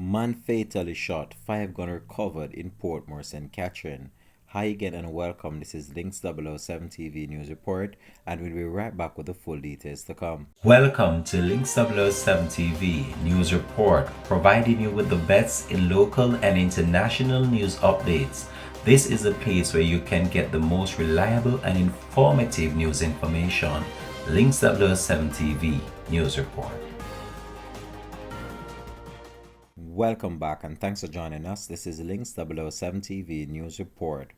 Man fatally shot, 5 gun recovered in Portmore, St. Catherine. Hi again and welcome. This is Links 007 TV News Report, and we'll be right back with the full details to come. Welcome to Links 007 TV News Report, providing you with the best in local and international news updates. This is a place where you can get the most reliable and informative news information. Links 007 TV News Report. Welcome back and thanks for joining us. This is Links 007 TV News Report.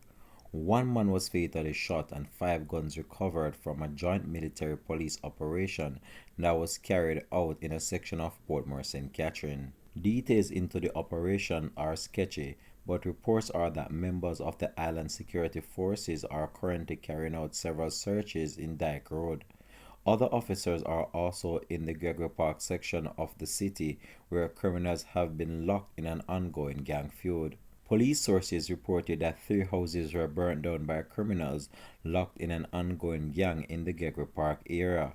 One man was fatally shot and 5 guns recovered from a joint military police operation that was carried out in a section of Portmore, St. Catherine. Details into the operation are sketchy, but reports are that members of the island security forces are currently carrying out several searches in Dyke Road. Other officers are also in the Gregory Park section of the city where criminals have been locked in an ongoing gang feud. Police sources reported that 3 houses were burnt down by criminals locked in an ongoing gang in the Gregory Park area.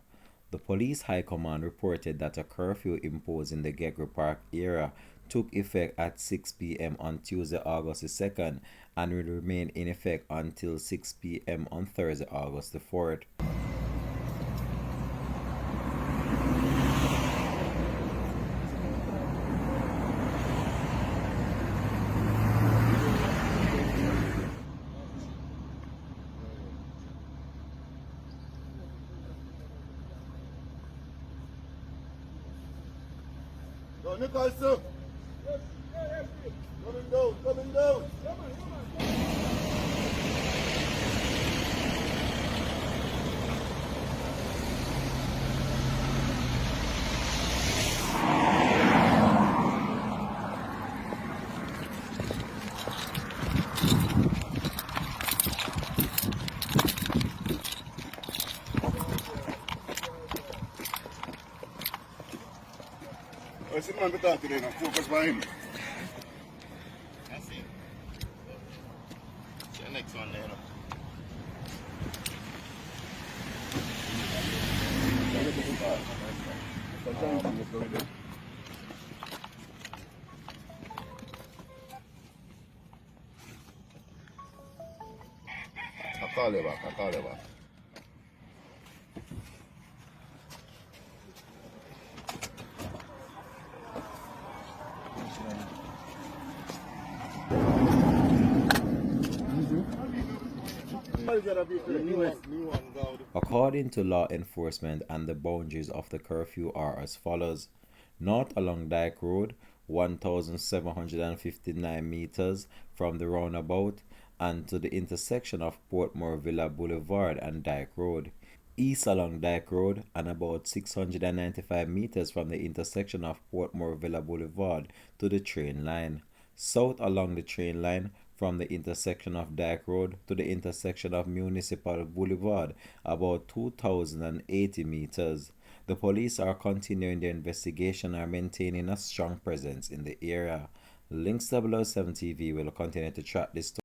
The police high command reported that a curfew imposed in the Gregory Park area took effect at 6 p.m. on Tuesday, August the 2nd and will remain in effect until 6 p.m. on Thursday, August the 4th. Nicholson! Coming down, coming down! What's the man talking to them? Focus by him. That's it. See the next one there. I'll call you back, I'll call you back. According to law enforcement, and the boundaries of the curfew are as follows. North along Dyke Road, 1,759 meters from the roundabout and to the intersection of Portmore Villa Boulevard and Dyke Road. East along Dyke Road and about 695 meters from the intersection of Portmore Villa Boulevard to the train line. South along the train line from the intersection of Dyke Road to the intersection of Municipal Boulevard, about 2,080 meters. The police are continuing their investigation and are maintaining a strong presence in the area. Links 007 TV will continue to track this story.